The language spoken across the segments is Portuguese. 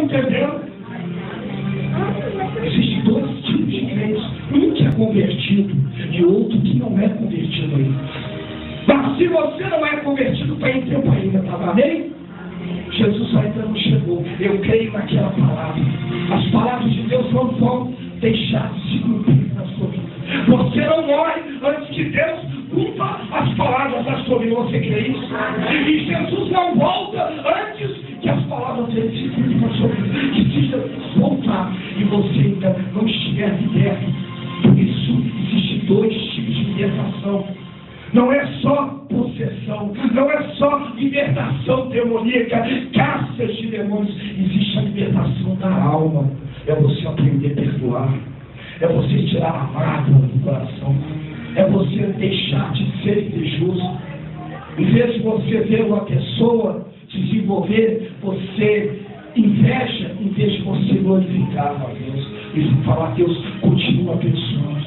estão entendendo? Existem dois tipos de crentes. Um que é convertido e outro que não é convertido ainda. Mas se você não é convertido, tem tempo ainda, tá bem? Jesus ainda não chegou. Eu creio naquela palavra. As palavras de Deus não vão deixar de se cumprir na sua vida. Você não morre antes que Deus cumpra as palavras da sua vida. Você crê isso? E Jesus não volta antes que as palavras dele se cumpram na sua vida. Que se Jesus voltar e você ainda não estiver liberto, por isso existem dois tipos de libertação. Não é só possessão, não é só libertação demoníaca, caças de demônios. Existe a libertação da alma. É você aprender a perdoar. É você tirar a mágoa do coração. É você deixar de ser invejoso. Em vez de você ver uma pessoa desenvolver, você inveja, em vez de você glorificar a Deus e falar: Deus, continua abençoando,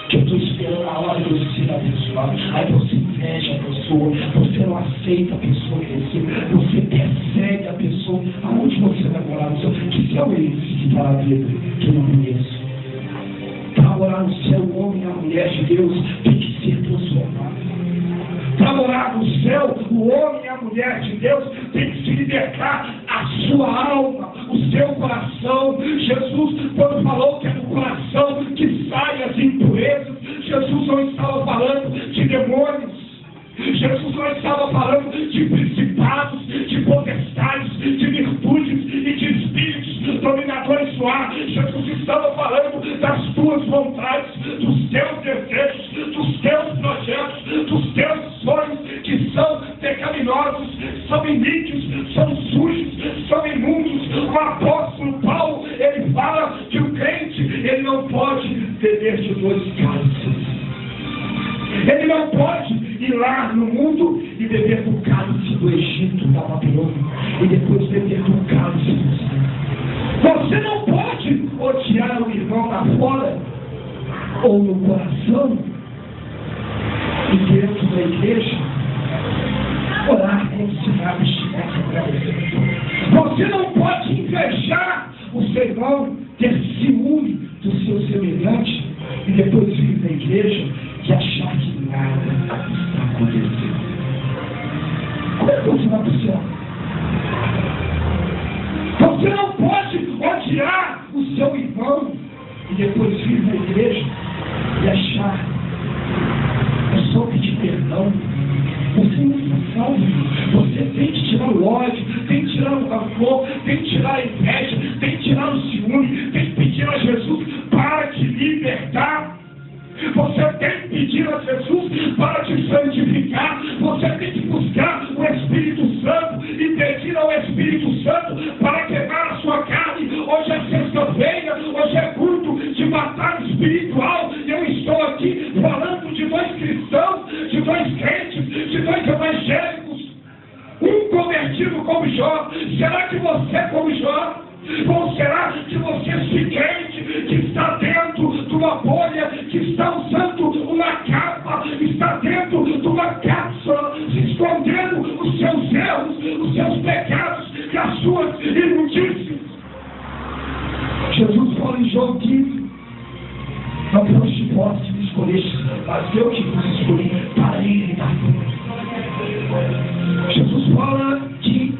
que eu estou esperando a hora de eu ser abençoado. Aí você inveja a pessoa, você não aceita a pessoa crescer, você persegue a pessoa. Aonde você vai morar no céu? Que céu é esse que está na vida que eu não conheço? Para morar no céu, o homem e a mulher de Deus tem que ser transformado. Para morar no céu, o homem e a mulher de Deus tem que se libertar a sua alma, o seu coração. Jesus, quando falou que é do coração que saem as impurezas, Jesus não estava falando de demônios. Jesus não estava falando de principados, de potestades, de virtudes e de espíritos dominadores do ar. Jesus estava falando das tuas vontades, dos teus desejos, dos teus projetos, dos teus sonhos, que são pecaminosos, são iníquos, são sujos, são imundos. O apóstolo Paulo, ele fala que o crente, ele não pode beber de dois cálices. Ele não pode ir lá no mundo e beber do cálice do Egito, da Babilônia, e depois beber do cálice do céu. Você não pode odiar o irmão lá fora, ou no coração, e dentro da igreja, orar como se nada estivesse acontecendo. Você não pode invejar o seu irmão, ter ciúme do seu semelhante, e depois vir na igreja e achar que nada está acontecendo. Como é que você vai para o céu? Você não pode odiar o seu irmão e depois vir na igreja e achar é só pedir perdão. Você não está salvo. Você tem que tirar o ódio, tem que tirar o rancor, tem que tirar a inveja, tem que tirar o ciúme, tem que pedir a Jesus para te libertar. Você tem que pedir a Jesus para te santificar. Você tem que buscar o Espírito Santo e pedir ao Espírito Santo para quebrar a sua carne. Hoje é sexta-feira, hoje é culto de batalha espiritual. E eu estou aqui falando de dois cristãos, de dois crentes, de dois evangélicos. Um convertido como Jó. Será que você é como Jó? Ou será que você se crente que está dentro de uma bolha, que está usando uma capa, está dentro de uma cápsula, escondendo os seus erros, os seus pecados e as suas imundícies? Jesus fala em João 15: não foste vós que me escolheste, mas eu que vos escolhi para ele dar fruto. Jesus fala que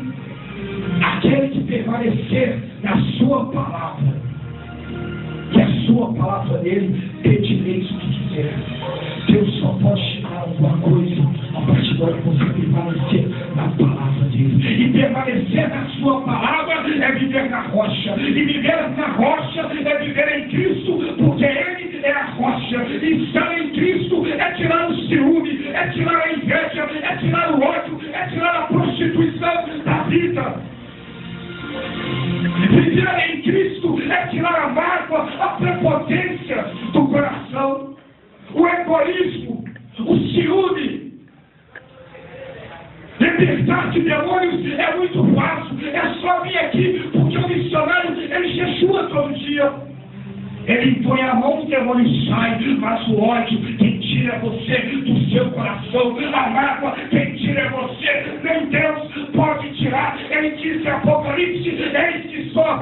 aquele que permanecer na sua palavra, que a sua palavra dele, pedireis o que quiser. Deus só pode tirar alguma coisa a partir da hora que você permanecer na palavra dele. E permanecer na sua palavra é viver na rocha. E viver na rocha é viver em Cristo, porque ele é a rocha. E estar em Cristo é tirar o ciúme, é tirar a inveja, é tirar o ódio, é tirar a prostituição da vida. Viver em Cristo é tirar a mágoa, a prepotência do coração, o egoísmo, o ciúme. Libertar de demônios é muito fácil. É só vir aqui, porque o missionário, ele jejua todo dia. Ele põe a mão no demônio e sai. Mas o ódio, quem tira é você do seu coração. A mágoa, quem tira é você. Nem Deus pode tirar. Ele disse em Apocalipse: eis que sou a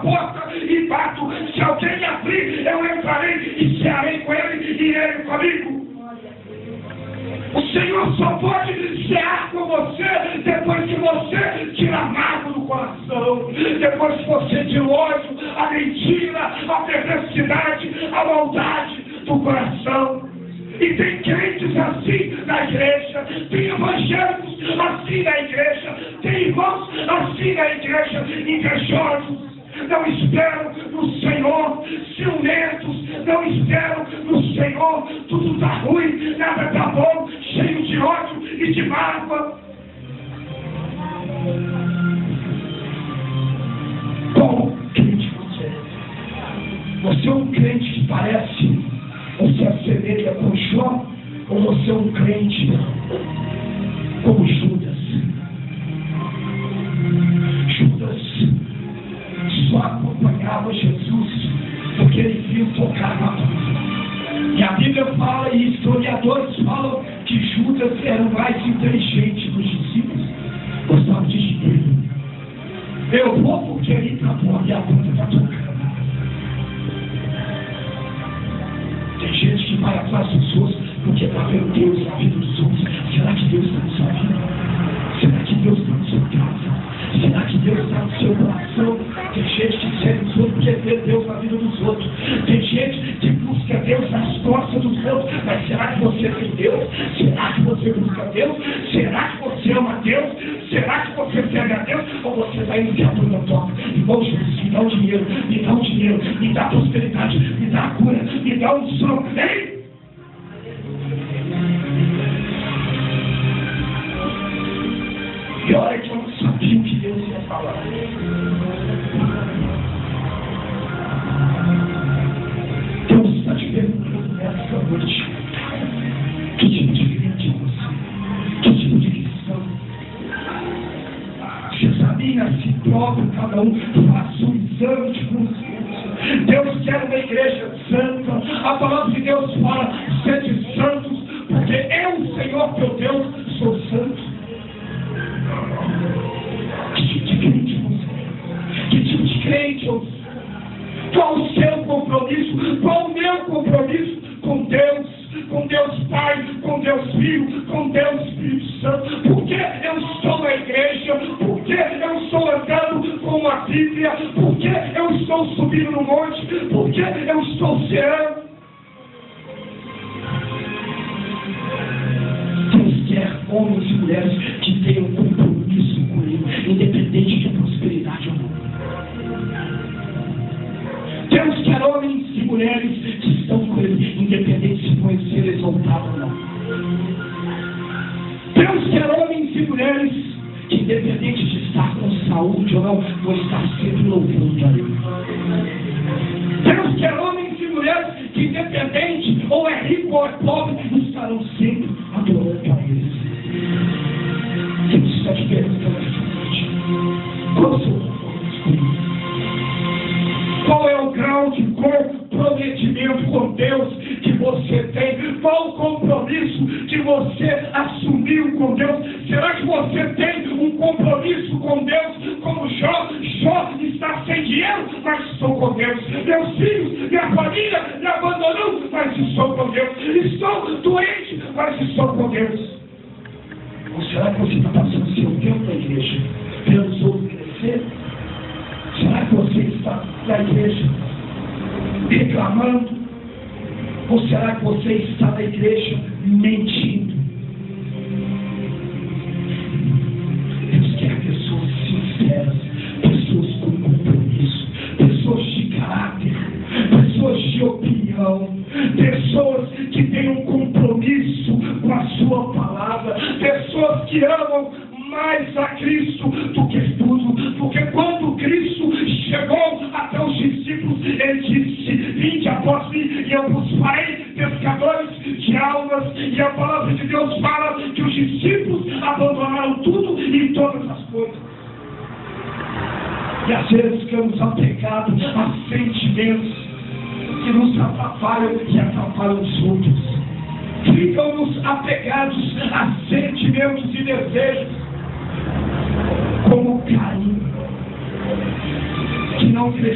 depois que você de ódio, a mentira, a perversidade, a maldade do coração. E tem crentes assim na igreja, tem evangélicos assim na igreja, tem irmãos assim na igreja, invejosos. Não esperam no Senhor, ciumentos, não esperam no Senhor, tudo está ruim, nada está bom, cheio de ódio e de mágoa. Qual crente você é? Você é um crente que parece ou se assemelha com Jó, ou você é um crente como Judas? Judas só acompanhava Jesus porque ele viu tocar na cruz. E a Bíblia fala, e historiadores falam, que Judas era o mais inteligente dos discípulos. Gostava de dinheiro. Eu vou porque ele está bom e a conta está tocando. Tem gente que vai atrás das pessoas porque está vendo Deus na vida dos outros. Será que Deus está na sua vida? Será que Deus está na sua casa? Será que Deus está no seu coração? Tem gente que segue os outros porque vê Deus na vida dos outros. Tem gente que busca Deus nas costas dos outros. Mas será que você tem Deus? Será que você busca Deus? Será que você ama Deus? Será que você serve a Deus? Ou você está indo que a turma toca? Irmão Jesus, me dá um dinheiro, me dá um dinheiro, me dá prosperidade, me dá a cura, me dá um som. Ei! E olha que eu não sabia o que Deus ia falar. Deus está te perguntando nessa noite: que tipo de crente é você? Que tipo de cristão? Se examine a si próprio, cada um faça um exame de consciência. Deus quer uma igreja santa. A palavra de Deus fala: sede santos, porque eu, Senhor teu Deus, sou santo. Que tipo de crente você é? Que tipo de crente eu sou? Qual o seu compromisso? Qual o meu compromisso com Deus? Com Deus Pai, com Deus Filho, com Deus Espírito Santo? Por que eu estou na igreja? Por que eu estou andando com a Bíblia? Por que eu estou subindo no monte? Por que eu estou ceando? Deus quer homens e mulheres que tenham compromisso com Ele, independente de prosperidade ou não. Deus quer homens e mulheres que estão com Ele, independente se vão ser exaltados ou não. Deus quer homens e mulheres que, independente de estar com saúde ou não, vão estar sempre louvando a Ele. Deus quer homens e mulheres que, independente ou é rico ou é pobre, estarão sempre adorando a Ele. Deus está te perguntando essa noite: qual é o seu compromisso com Ele? Qual é o grau de comprometimento com Deus que você tem? Qual o compromisso que você assumiu com Deus? Será que você tem um compromisso com Deus como Jó? Jó está sem dinheiro, mas estou com Deus. Meus filhos, minha família me abandonou, mas estou com Deus. Estou doente, mas estou com Deus. Ou será que você está passando seu tempo na igreja vendo os outros crescer? Será que você está na igreja reclamando? Ou será que você está na igreja mentindo? Deus quer pessoas sinceras, pessoas com compromisso, pessoas de caráter, pessoas de opinião, pessoas que têm um compromisso com a sua palavra, pessoas que amam mais a Cristo do que tudo, porque quando Cristo chegou até os discípulos, ele disse: vinde após mim e eu vos farei pescadores de almas. E a palavra de Deus fala que os discípulos abandonaram tudo e todas as coisas. E às vezes ficamos apegados a sentimentos que nos atrapalham e atrapalham os outros. Ficamos apegados a sentimentos e desejos como Caim, que não cresceu.